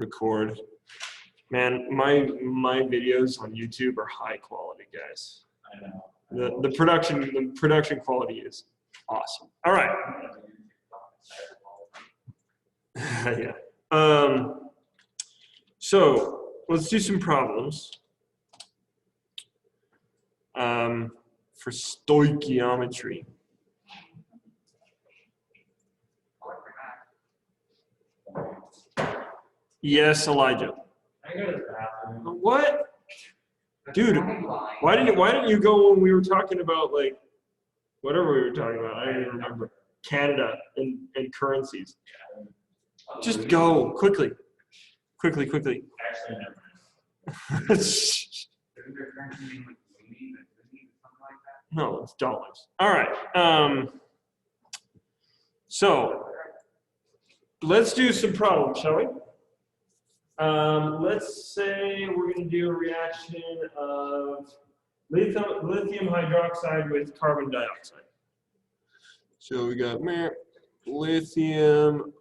record. Man, my videos on YouTube are high quality, guys. I know. The production quality is awesome. All right. Yeah. So let's do some problems for stoichiometry. Yes, Elijah. I go to the bathroom. What? Dude, why didn't you go when we were talking about, like, whatever we were talking about? I don't even remember. Canada and currencies. Just go quickly. Quickly. Actually, never. Isn't there currency name like Lumi, something like that? No, it's dollars. All right. So let's do some problems, shall we? Let's say we're going to do a reaction of lithium hydroxide with carbon dioxide. So we got lithium.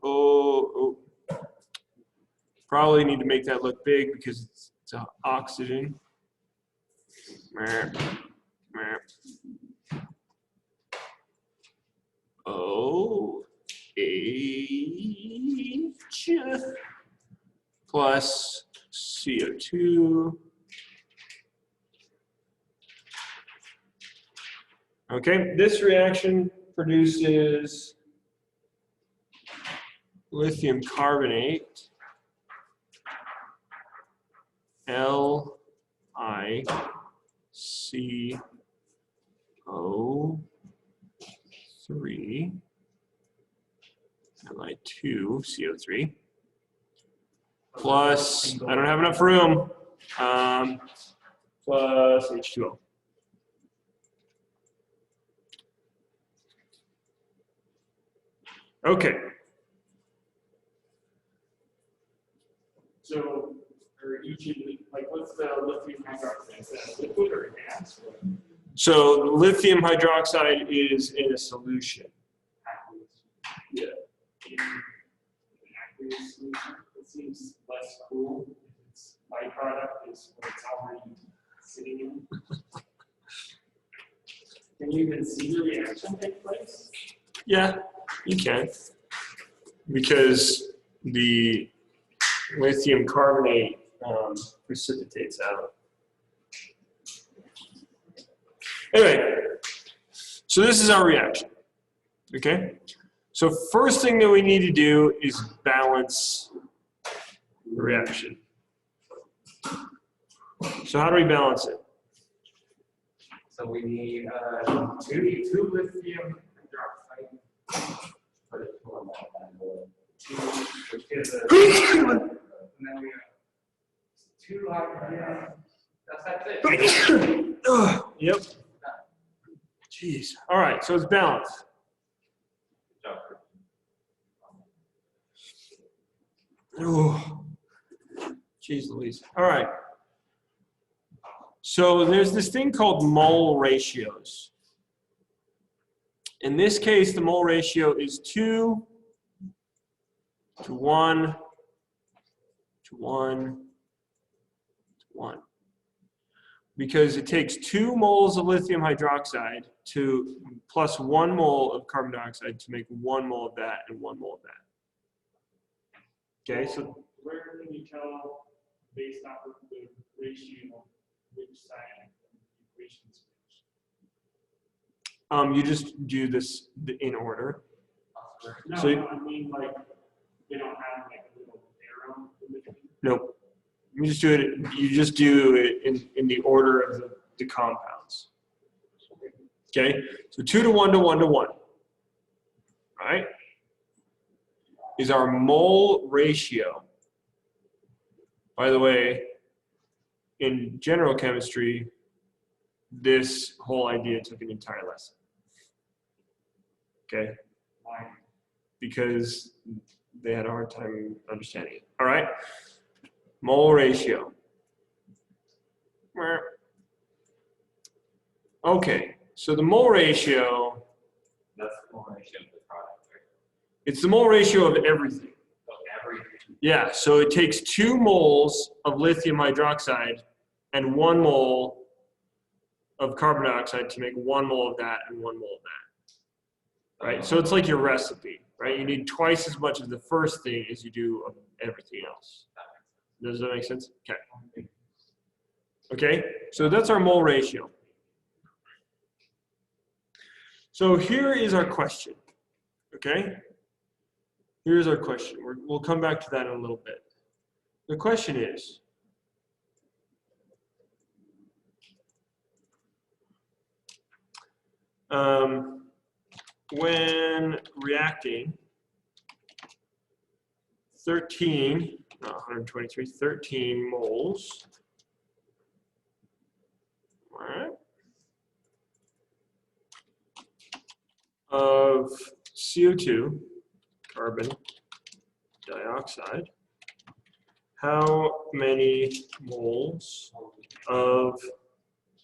Probably need to make that look big because it's oxygen. OH plus CO2. Okay, this reaction produces lithium carbonate, LiCO3, Li2CO3, plus, I don't have enough room, plus H2O. Okay. So, for each of the, like, what's the lithium hydroxide? Is that liquid or gas? So, lithium hydroxide is in a solution. Yeah. In an aqueous solution, it seems less cool. Its byproduct is what it's already sitting in. Can you even see the reaction take place? Yeah, you can. Because the lithium carbonate precipitates out. Anyway, so this is our reaction. Okay? So first thing that we need to do is balance the reaction. So how do we balance it? So we need two lithium hydroxide. Put it on that which is a, and then we have two hydrogen. That's it. Yep. Jeez. All right, so it's balanced. Oh, jeez Louise. All right. So there's this thing called mole ratios. In this case, the mole ratio is 2 to 1 to 1 to 1. Because it takes 2 moles of lithium hydroxide to plus 1 mole of carbon dioxide to make 1 mole of that and 1 mole of that. Okay, so where can you tell based off of the ratio which side of the equation is which? You just do this in order. No, so I mean, like, they don't have like a little arrow in between. Nope. You just do it. You just do it in the order of the compounds. Okay. So 2 to 1 to 1 to 1. Right? Is our mole ratio. By the way, in general chemistry, this whole idea took an entire lesson. Okay? Why? Because they had a hard time understanding it. All right? Mole ratio. Okay, so the mole ratio. That's the mole ratio of the product, right? It's the mole ratio of everything. Of everything. Yeah, so it takes 2 moles of lithium hydroxide and 1 mole of carbon dioxide to make 1 mole of that and 1 mole of that. Right? So it's like your recipe, right? You need twice as much of the first thing as you do of everything else. Does that make sense? Okay. Okay, so that's our mole ratio. So here is our question. Okay? Here's our question. We'll come back to that in a little bit. The question is, when reacting 13 moles, all right, of CO2, carbon dioxide, how many moles of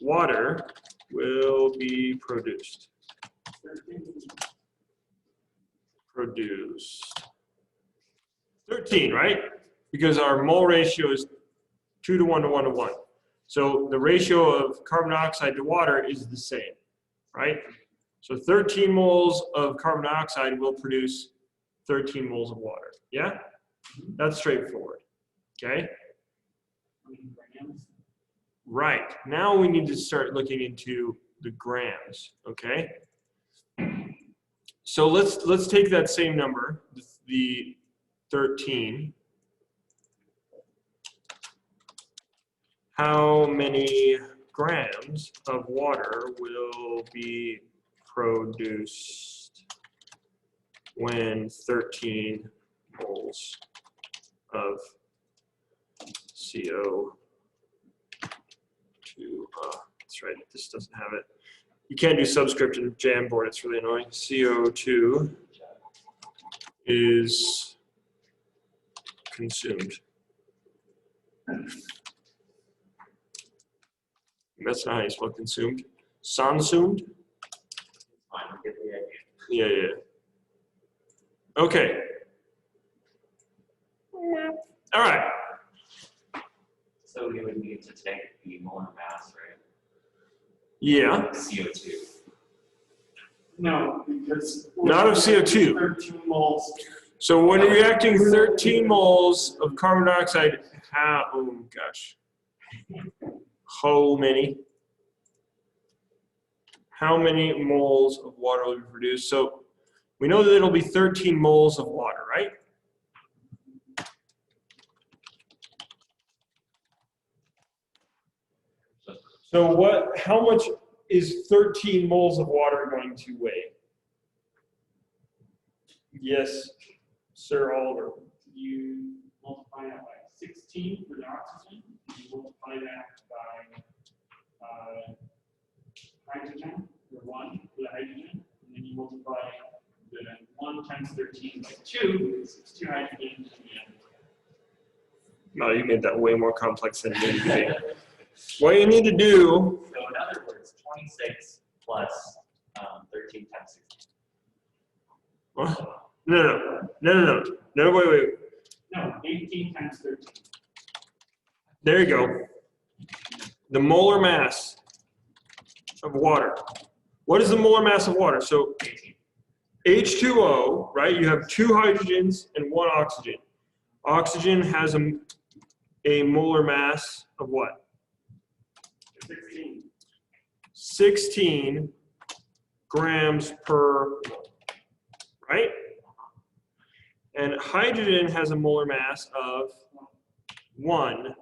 water will be produced? Produced. 13, right? Because our mole ratio is 2 to 1 to 1 to 1. So the ratio of carbon dioxide to water is the same, right? So 13 moles of carbon dioxide will produce 13 moles of water. Yeah? That's straightforward. Okay? Right. Now we need to start looking into the grams, okay? So let's take that same number, the 13. How many grams of water will be produced when 13 moles of CO2, that's right, this doesn't have it. You can't do subscript in Jamboard, it's really annoying. CO2 is consumed. That's not how you spell consumed. Consumed? Yeah. Okay. All right. So we would need to take the molar mass, right? Yeah. CO2. No, because Not of CO2. 13 moles. So when you're reacting 13 moles of carbon dioxide, how many moles of water will be produced? So we know that it'll be 13 moles of water, right? So how much is 13 moles of water going to weigh? Yes, Sir Oliver. You multiply that by 16 for the oxygen. You multiply that by hydrogen, or 1 for the hydrogen. And then you multiply the 1 times 13 by 2, because it's 2 hydrogen. No, you made that way more complex than it needed to be. What you need to do. So in other words, 26 plus 13 times 16. What? No, wait. No, 18 times 13. There you go. The molar mass of water. What is the molar mass of water? So 18. H2O, right? You have 2 hydrogens and 1 oxygen. Oxygen has a molar mass of what? 16. 16 grams per mole, right? And hydrogen has a molar mass of 1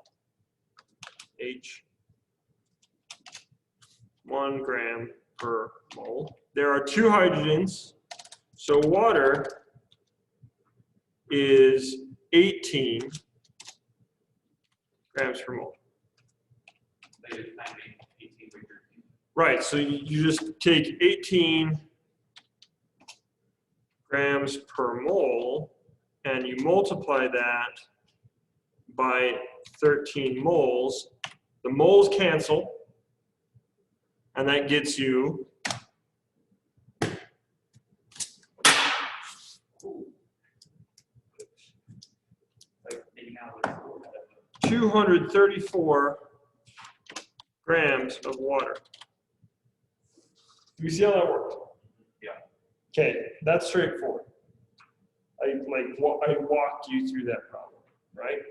gram per mole. There are 2 hydrogens, so water is 18 grams per mole. Right, so you just take 18 grams per mole and you multiply that by 13 moles. The moles cancel, and that gets you 234 grams of water. Do you see how that worked? Yeah. Okay, that's straightforward. I walked you through that problem, right?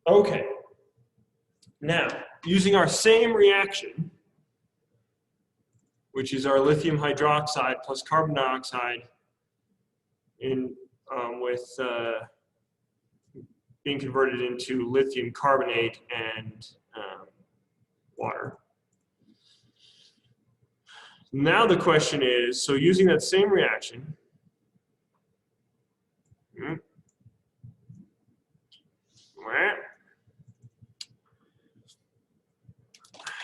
Okay. Now, using our same reaction, which is our lithium hydroxide plus carbon dioxide with being converted into lithium carbonate and water. Now the question is, so using that same reaction,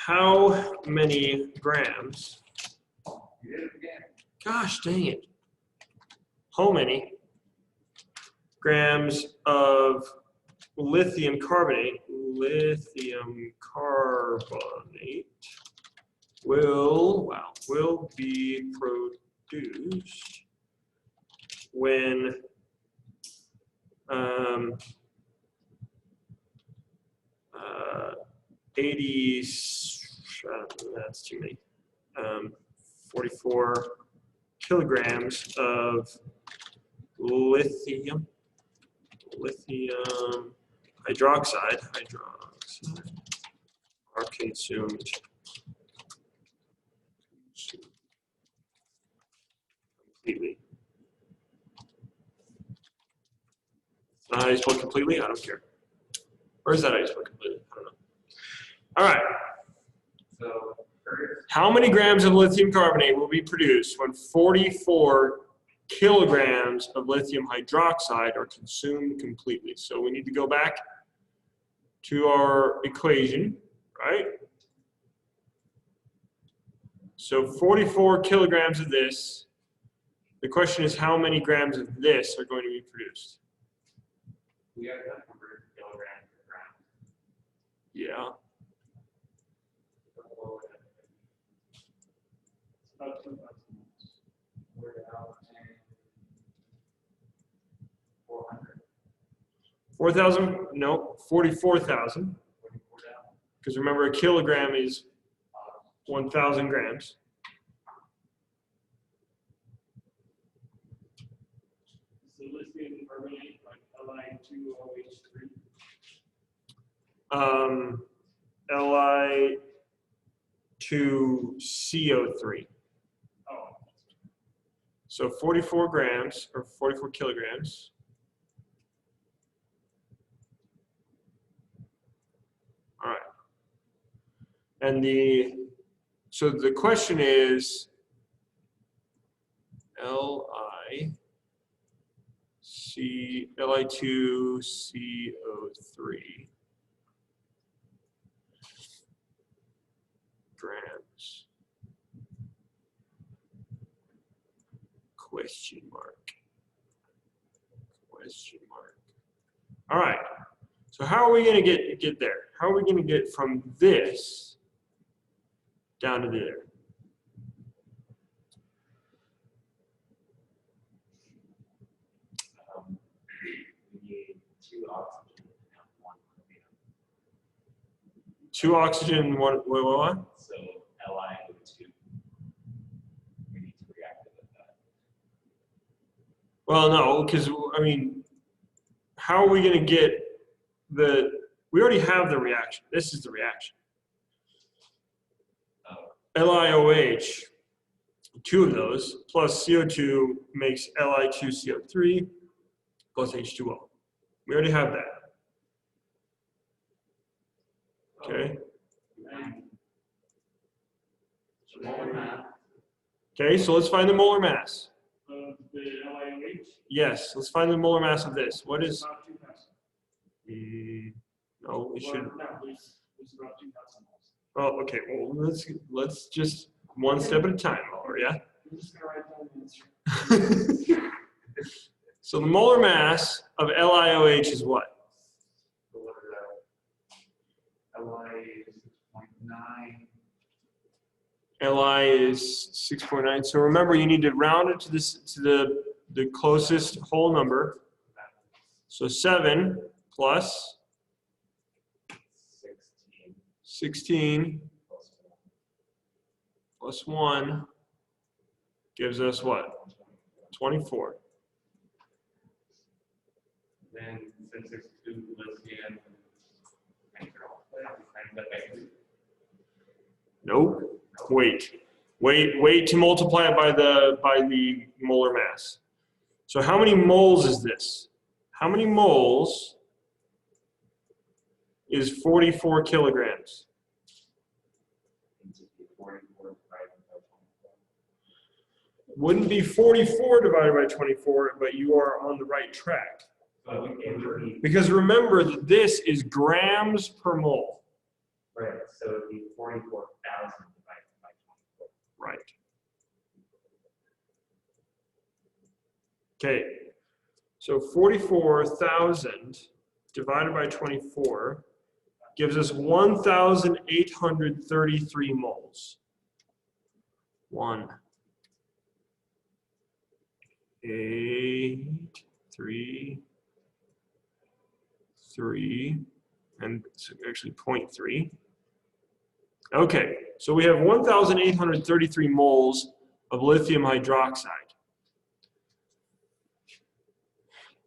how many grams, gosh dang it, how many grams of lithium carbonate will be produced when 80, that's too many, 44 kilograms of lithium hydroxide are consumed completely. Not how you spell completely? I don't care. Or is that how you spell completely? I don't know. All right. So, How many grams of lithium carbonate will be produced when 44 kilograms of lithium hydroxide are consumed completely? So we need to go back to our equation, right? So 44 kilograms of this. The question is, how many grams of this are going to be produced? we have that number in kilograms per gram. Yeah. About 2,000 moles. We're out in 400. 4,000? No, 44,000. 44,000. Because remember, a kilogram is 1,000 grams. So lithium carbonate, like Li2OH3. Li2CO3. Oh, So 44 grams, or 44 kilograms. All right. And so the question is, Li2CO3 grams. Question mark. Question mark. All right. So how are we going to get there? How are we going to get from this down to there? We need 2 oxygen and 1 lithium. 2 oxygen, what? So LiO2. We need to react with that. Well, no, because, I mean, how are we going to get we already have the reaction. This is the reaction. LiOH, 2 of those, plus CO2 makes Li2CO3 plus H2O. We already have that. Okay. Molar mass. Okay, so let's find the molar mass. of the LiOH. Yes, let's find the molar mass of this. What is? About 2,000. No, we should. No, there's about 2,000 moles. Oh, okay. Well, let's just one step at a time, Molar. Yeah. I'm just gonna write down the answer. So the molar mass of LiOH is what? So what is that? Li is 6.9. Li is 6.9. So remember, you need to round it to the closest whole number. So 7 plus 16 plus 1 gives us what? 24. Then since there's 2 lithium, Nope. Wait to multiply it by the molar mass. So how many moles is this? How many moles is 44 kilograms? Wouldn't be 44 divided by 24, but you are on the right track. Because remember that this is grams per mole. Right, so it would be 44,000 divided by 24. Right. Okay, so 44,000 divided by 24 gives us 1,833 moles. 1, 8, 3, 3, and it's actually 0.3. Okay, so we have 1,833 moles of lithium hydroxide.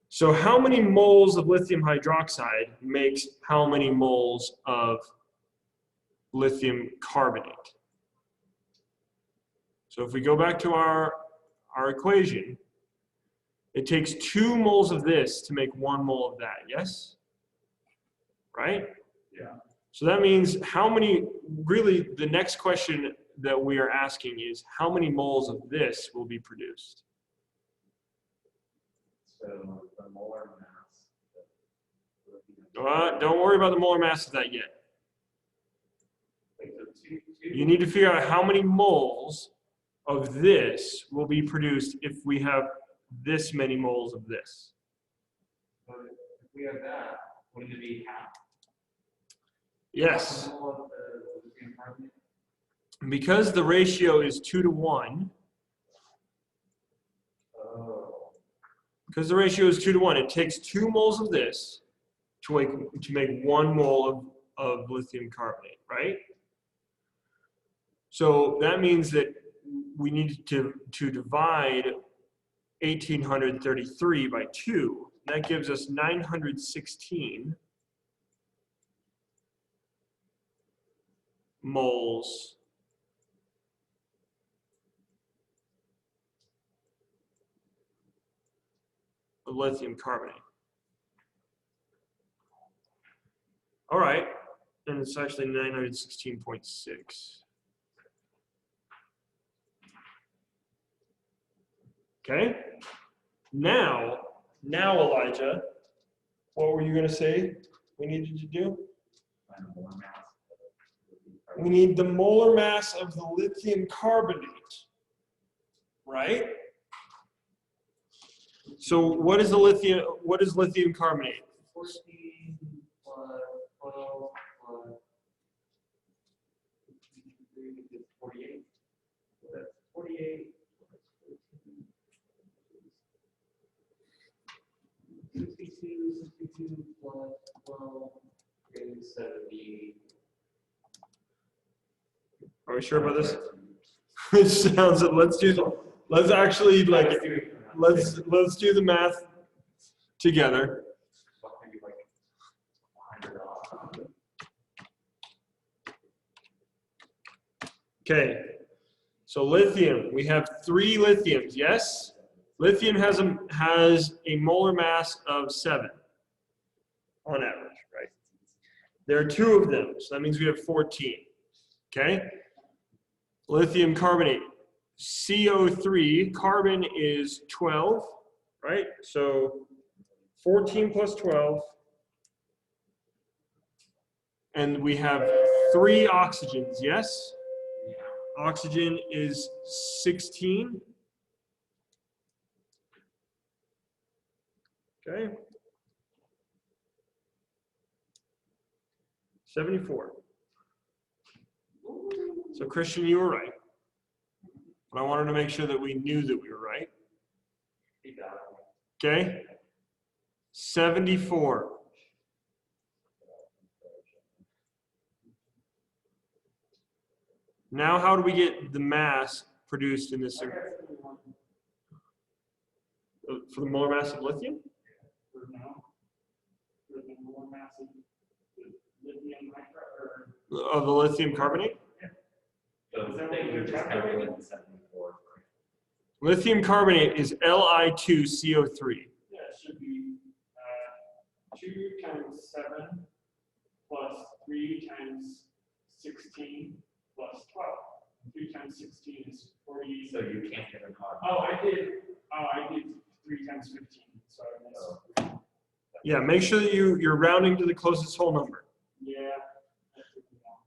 So how many moles of lithium hydroxide makes how many moles of lithium carbonate? So if we go back to our equation, it takes 2 moles of this to make 1 mole of that, yes? Right? Yeah. So that means how many, really the next question that we are asking is how many moles of this will be produced? So the molar mass. Don't worry about the molar mass of that yet. You need to figure out how many moles of this will be produced if we have this many moles of this. So if we have that, wouldn't it be half? Yes, Half a mole of the lithium carbonate? because the ratio is 2 to 1. Oh. Because the ratio is 2 to 1, it takes 2 moles of this to make 1 mole of lithium carbonate, right? So that means that we need to divide 1,833 by 2. That gives us 916 moles of lithium carbonate. All right, and it's actually 916.6. Okay, now Elijah, what were you going to say we needed to do? Find the molar mass of the lithium We carbonate. need the molar mass of the lithium carbonate, right? So what is lithium carbonate? 14 plus 12 plus 48. So that's 48. 62 plus 12 is 70. Are we sure about this? It sounds. Let's actually like. Let's do the math together. Okay, so lithium, we have 3 lithiums, yes? Lithium has a molar mass of 7 on average, right? There are 2 of them, so that means we have 14, okay? Lithium carbonate, CO3, carbon is 12, right? So 14 plus 12, and we have 3 oxygens, yes? Oxygen is 16. Okay. 74. So Christian, you were right. But I wanted to make sure that we knew that we were right. Okay. 74. Now how do we get the mass produced in this? I got 71 For the molar mass of lithium? for now. For the molar mass of the lithium hydride, or Of the lithium carbonate? So Is that that what you you're just calculating? calculated 74. Lithium carbonate is Li2CO3. yeah, it should be 2 times 7 plus 3 times 16 plus 12. 3 times 16 is 40. So you can't get an R. Oh, I did 3 times 15. So I missed. Yeah, make sure that you're rounding to the closest whole number. Yeah. That's what we want.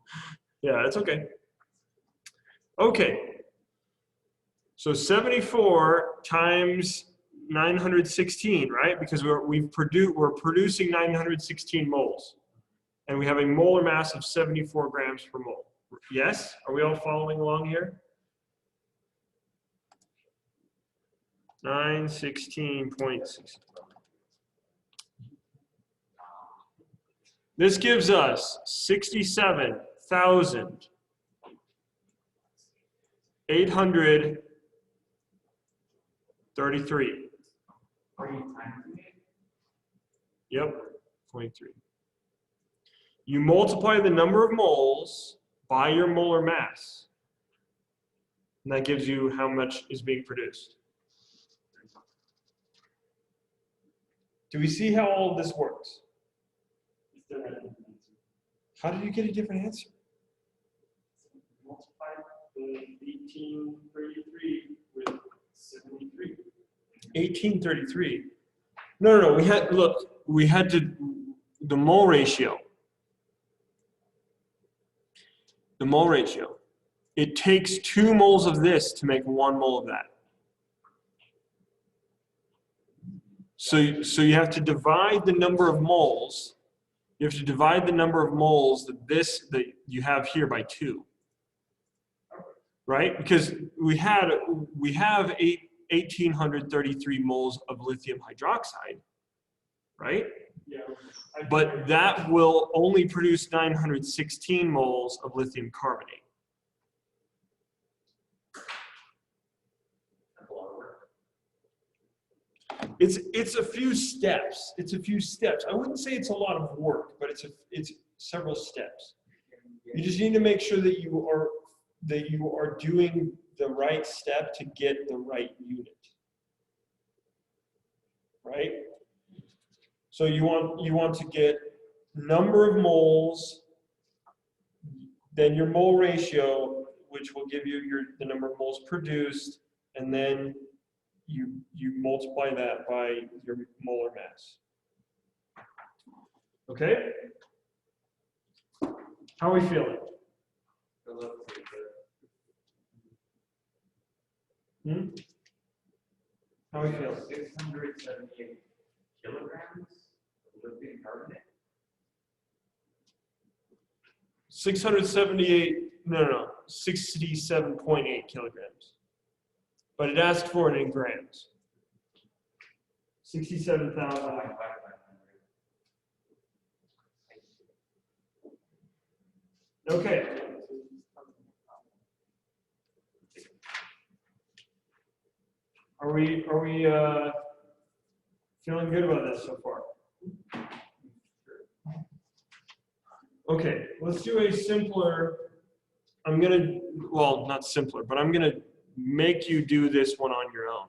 Yeah, it's okay. Okay. So 74 times 916, right? Because we're producing 916 moles. And we have a molar mass of 74 grams per mole. Yes? Are we all following along here? 916.6. This gives us 67,833. Are you timing it? Yep, 23. You multiply the number of moles by your molar mass. And that gives you how much is being produced. Do we see how all of this works? You still got a different answer. How did you get a different answer? Multiply the 1833 with 73. 1833. No. We had the mole ratio. The mole ratio. It takes 2 moles of this to make 1 mole of that. So you have to divide the number of moles. You have to divide the number of moles that you have here by 2. Right? Because we have 1,833 moles of lithium hydroxide, right? Yeah. But that will only produce 916 moles of lithium carbonate. That's a lot of work. It's a few steps. It's a few steps. I wouldn't say it's a lot of work, but it's several steps. You just need to make sure that you are doing the right step to get the right unit. Right? So you want to get number of moles, then your mole ratio, which will give you the number of moles produced, and then you multiply that by your molar mass. Okay? How are we feeling? How are we feeling? 678 kilograms of lithium carbonate. 67.8 kilograms. But it asked for it in grams. 67,000. Okay. Are we feeling good about this so far? Okay, let's do a simpler. Not simpler, but I'm gonna make you do this one on your own.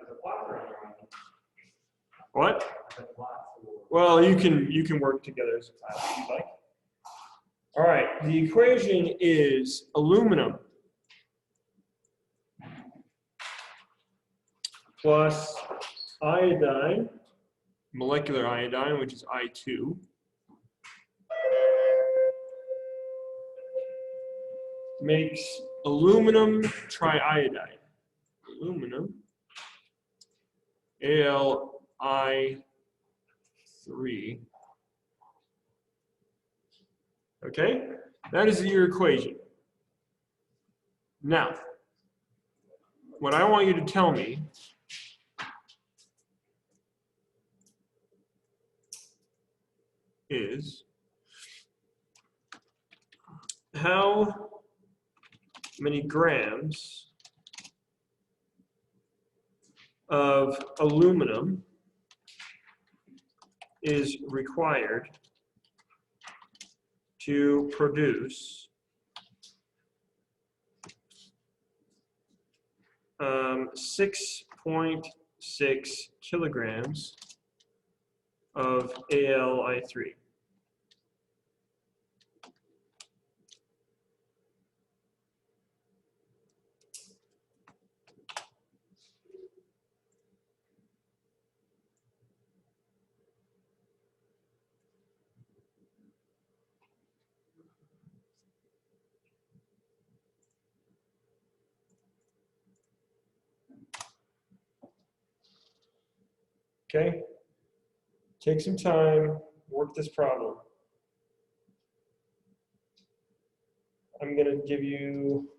As a plot or on your own? What? As a plot or Well, you can work together as a class if you like. All right, the equation is aluminum plus iodine, molecular iodine, which is I2, makes aluminum triiodide. Aluminum, Al(I3). Okay, that is your equation. Now, what I want you to tell me is how many grams of aluminum is required to produce 6.6 kilograms of AlI3. Okay, take some time, work this problem. I'm gonna give you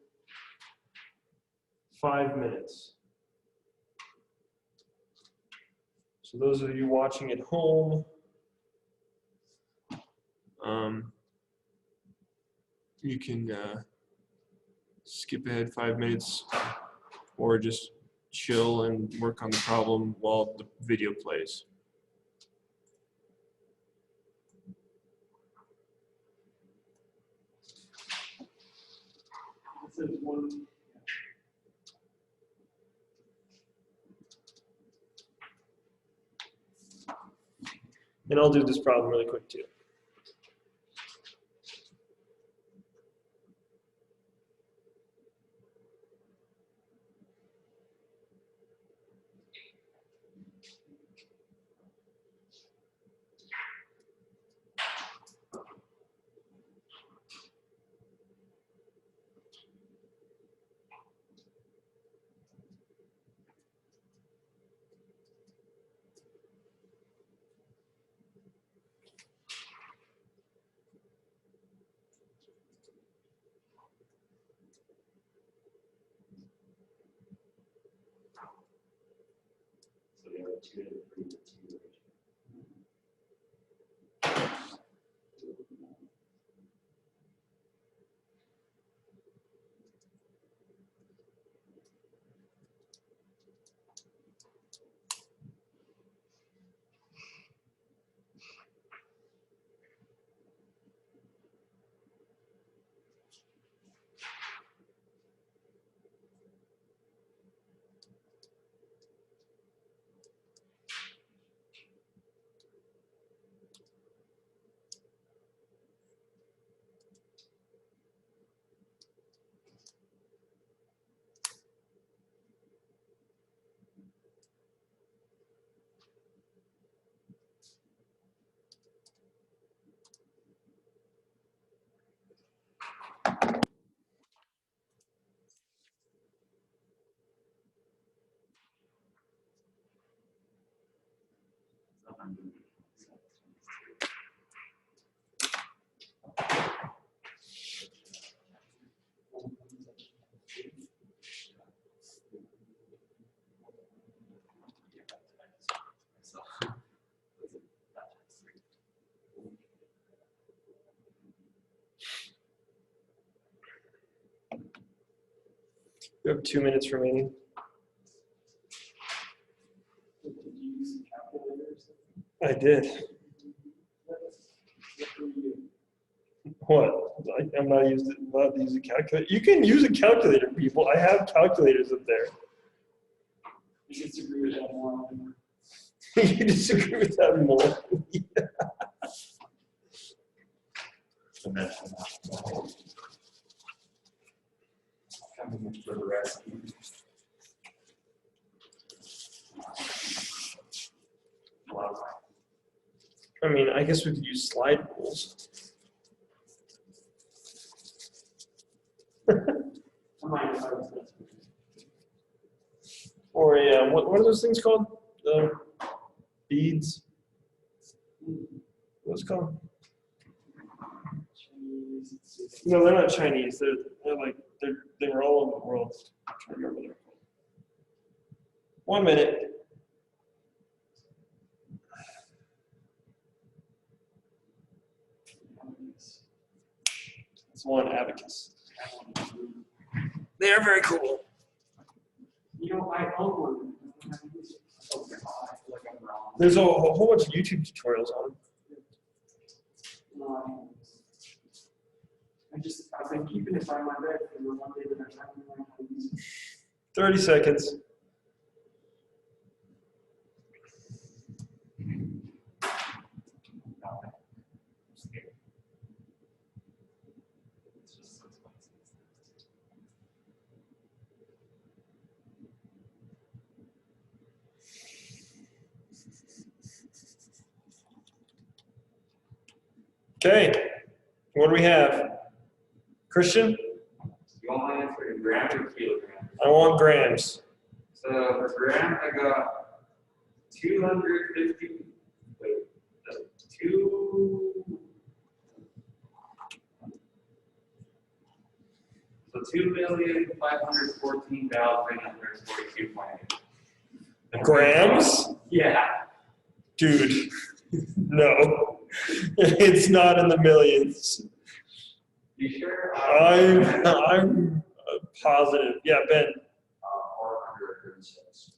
5 minutes. So those of you watching at home, you can skip ahead 5 minutes or just chill and work on the problem while the video plays. It says one. And I'll do this problem really quick too. So we have a 2 to 3 to 2 ratio. You have 2 minutes remaining. Did you use some calculators? I did. What? I'm not allowed to use a calculator. You can use a calculator, people. I have calculators up there. You disagree with that more. You disagree with that more. Coming for the rescue. Wow. I mean, I guess we could use slide rules. Or yeah, what are those things called? The beads. What's it called? No, they're not Chinese. They're like they were all over the world. I'm trying to remember what they're called. 1 minute. It's one abacus. They are very cool. You know, I own one. There's a whole bunch of YouTube tutorials on them. I've been keeping it by my bed for one day that I'm not going to use it. 30 seconds. Okay, what do we have? Christian? You want my answer in grams or kilograms? I want grams. So for grams, I got 250. Wait, so 2,514,142.8. Grams? Yeah. Dude, no. It's not in the millions. You sure? I'm positive. Yeah, Ben. 436.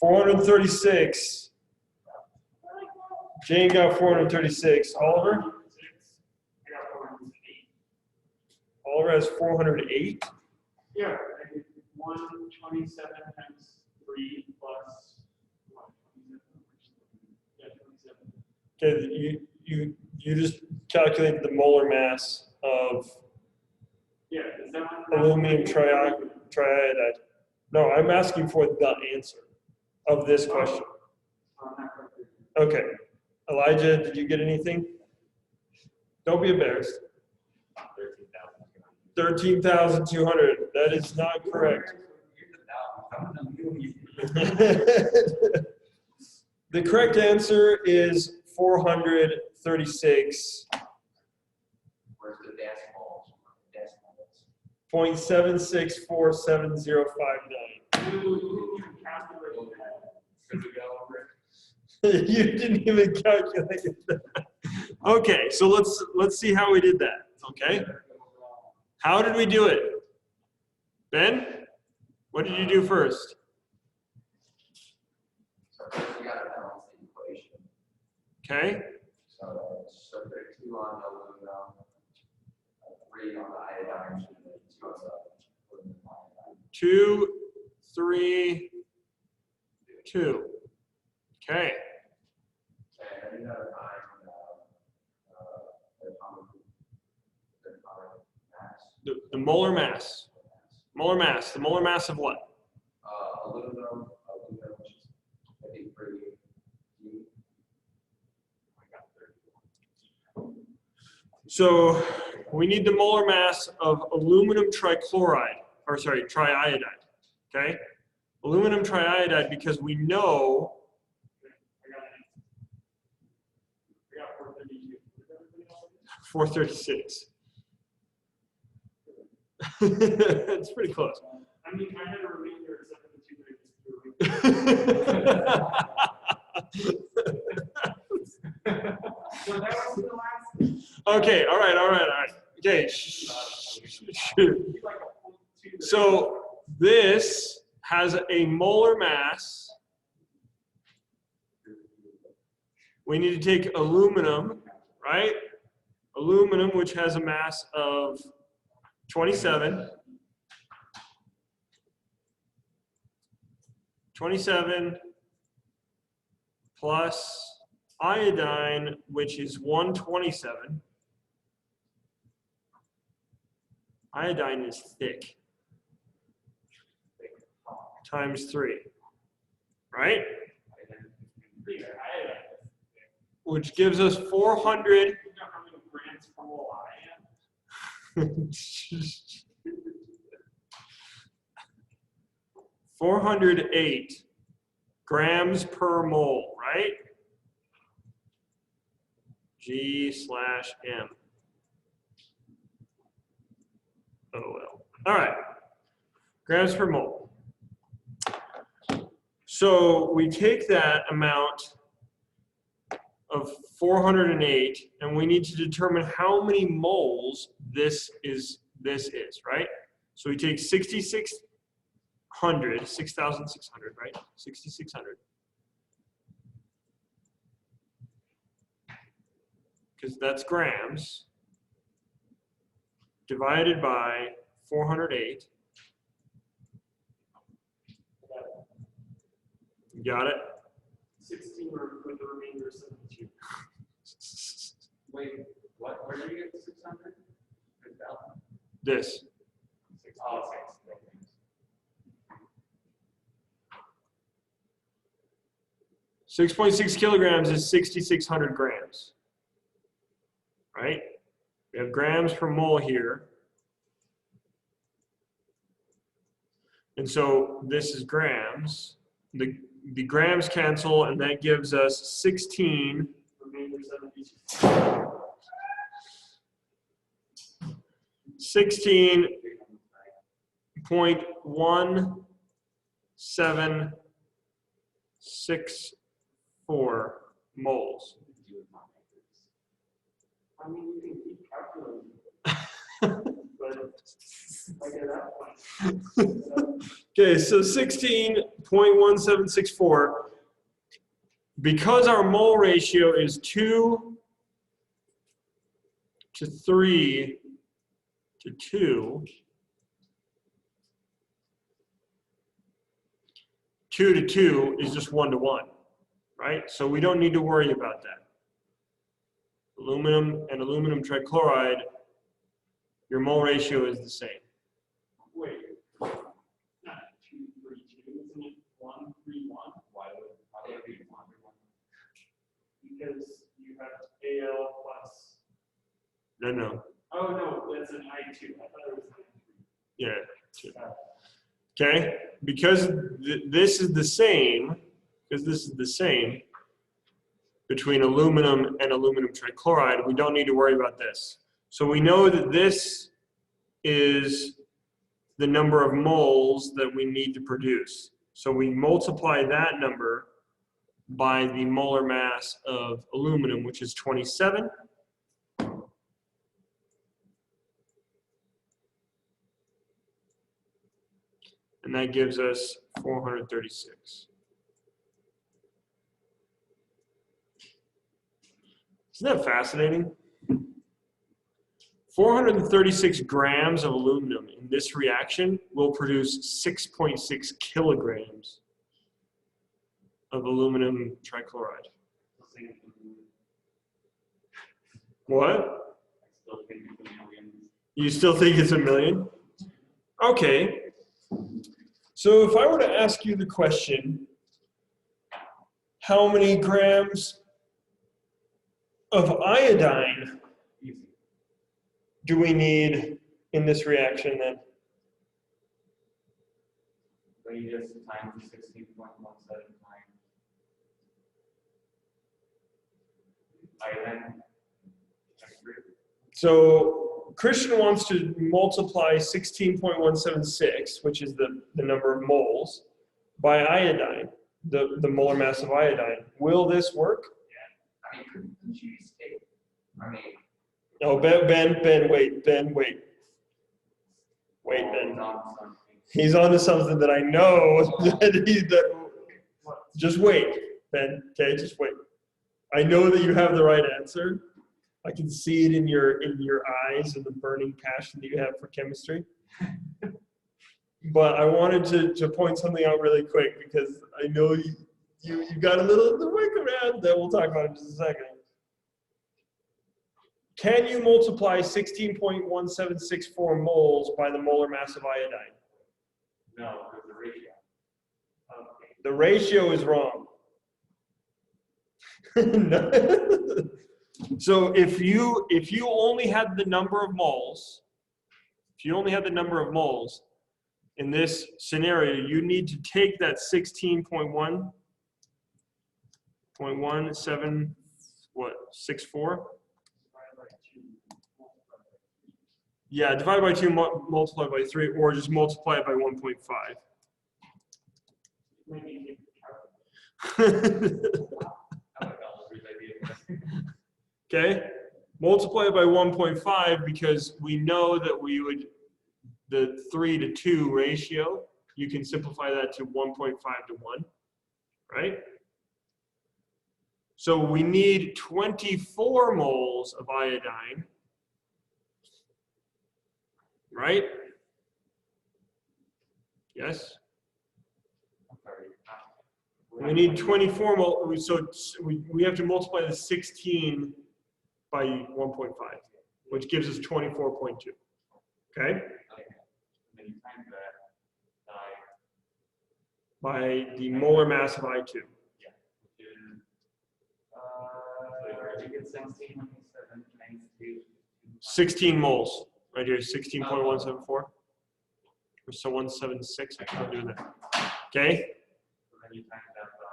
436. Jane got 436. Oliver? I got 408. Oliver has 408. Yeah, I did 127 times 3 plus 127. Yeah, 27. Okay, you just calculated the molar mass of Yeah, is that aluminum triiodide. No, I'm asking for the answer of this question. Okay. Elijah, did you get anything? Don't be embarrassed. 13,200. That is not correct. The correct answer is 436. Where's the decimals? 0.764705.9. You didn't even calculate that. Okay, so let's see how we did that. Okay. How did we do it? Ben, what did you do first? So first we got to balance the equation. Okay. So put 2 on the aluminum, 3 on the iodine, and then 2 on the iodine. 2, 3, 2. Okay. And another time, The molar mass. Molar mass. The molar mass of what? aluminum, which is, I think, pretty deep. So we need the molar mass of aluminum trichloride, or sorry, triiodide. Okay? Aluminum triiodide, because we know. I got 432. 436. It's pretty close. I mean, I had a remainder of 72. So that was the last. Okay, all right. Okay, so this has a molar mass. We need to take aluminum, right? Aluminum, which has a mass of 27. 27 plus iodine, which is 127. Iodine is thick. Times 3. Right? Which gives us 400. You know how many grams per mole I am? 408 grams per mole, right? G/m. OL. All right. Grams per mole. So we take that amount of 408, and we need to determine how many moles this is, right? So we take 6,600, right? 6,600. Because that's grams, divided by 408. You got it? 16 with the remainder of 72. Wait, what? Where did you get the 600? This. Oh, 6.6 kilograms is 6,600 grams, right? We have grams per mole here. And so this is grams. The grams cancel, and that gives us 16. Remainder 72. 16.1764 moles. I mean, you can keep calculating. But I get that point. Okay, so 16.1764. Because our mole ratio is 2 to 3 to 2, 2 to 2 is just 1 to 1, right? So we don't need to worry about that. Aluminum and aluminum trichloride, your mole ratio is the same. Wait, not 2, 3, 2, isn't it 1, 3, 1? Why would it be 1? Because you have AL plus. No. Oh no, that's an I2. I thought it was an I3. Yeah. 2. Okay, because this is the same, between aluminum and aluminum trichloride, we don't need to worry about this. So we know that this is the number of moles that we need to produce. So we multiply that number by the molar mass of aluminum, which is 27. And that gives us 436. Isn't that fascinating? 436 grams of aluminum in this reaction will produce 6.6 kilograms of aluminum trichloride. What? You still think it's a million? Okay. So if I were to ask you the question, how many grams of iodine do we need in this reaction then? So you just times 16.17 iodine. So Christian wants to multiply 16.176, which is the number of moles, by iodine, the molar mass of iodine. Will this work? Yeah. I mean, couldn't you state? I mean. Oh, Ben, wait. Wait, Ben. He's on to something that I know just wait, Ben. Okay, just wait. I know that you have the right answer. I can see it in your eyes and the burning passion that you have for chemistry. But I wanted to point something out really quick because I know you got a little the work around that we'll talk about in just a second. Can you multiply 16.1764 moles by the molar mass of iodine? No, there's the ratio. Okay. The ratio is wrong. No. So if you only had the number of moles, in this scenario, you need to take that 16.1.64. Yeah, divide by 2, multiply by 3, or just multiply it by 1.5. Okay? Multiply it by 1.5 because we know that we would, the 3:2 ratio, you can simplify that to 1.5 to 1, right? So we need 24 moles of iodine, right? Yes? I'm sorry. We need 24 moles, so we have to multiply the 16 by 1.5, which gives us 24.2, okay? Okay. And then you times that by, By the molar mass of I2. which is, I think it's 17.7 times 2. 16 moles, right here, 16.174. Or so 176, I can't do that. Okay? So then you times that by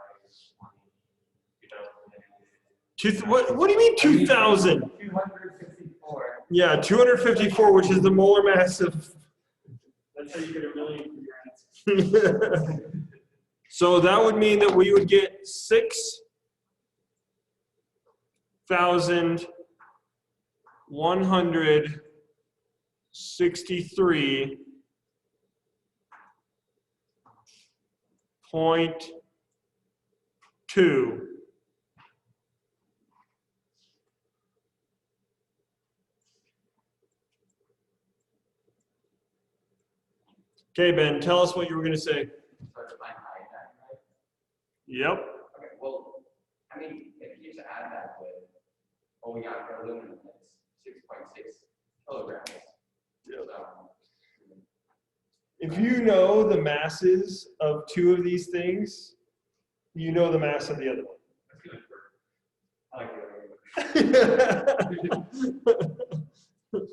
2000. What do you mean 2,000? 254. Yeah, 254, which is the molar mass of. That's how you get a million for your answer. So that would mean that we would get 6,163.2. Okay, Ben, tell us what you were going to say. So to find iodine, right? Yep. Okay, well, I mean, if you just add that with what we got for aluminum, it's 6.6 kilograms. Yep. So, If you know the masses of two of these things, you know the mass of the other one. That's good for, I like it.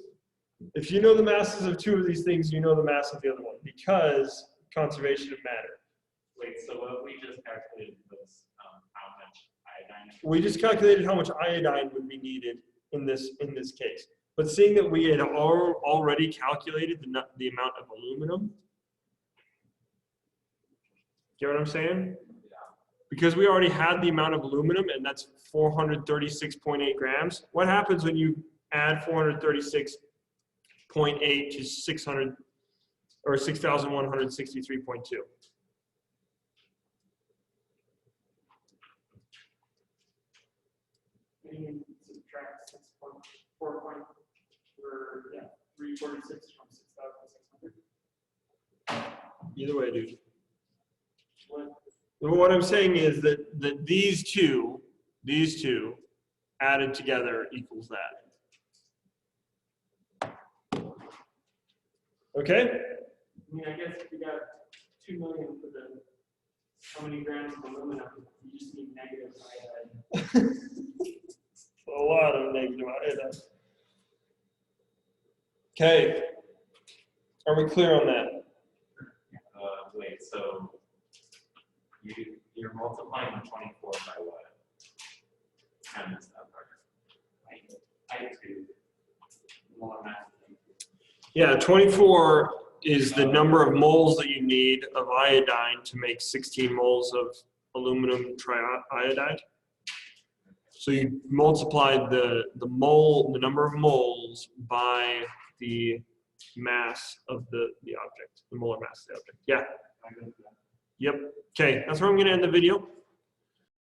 If you know the masses of two of these things, you know the mass of the other one because conservation of matter. Wait, so what we just calculated was how much iodine? We just calculated how much iodine would be needed in this case. But seeing that we had already calculated the amount of aluminum, get what I'm saying? Yeah. Because we already had the amount of aluminum, and that's 436.8 grams. What happens when you add 436.8 to 600 or 6,163.2? You subtract 6.4 or yeah, 346 from 6,600. Either way, dude. What? What I'm saying is that these two added together equals that. Okay? I mean, I guess if you got 2 million for the how many grams of aluminum, you just need negative iodine. A lot of negative iodine. Okay. Are we clear on that? Wait, so you're multiplying the 24 by what? I missed that part. I do. Molar mass. Yeah, 24 is the number of moles that you need of iodine to make 16 moles of aluminum triiodide. So you multiply the number of moles by the mass of the object, the molar mass of the object. Yeah. Yep. Okay, that's where I'm going to end the video.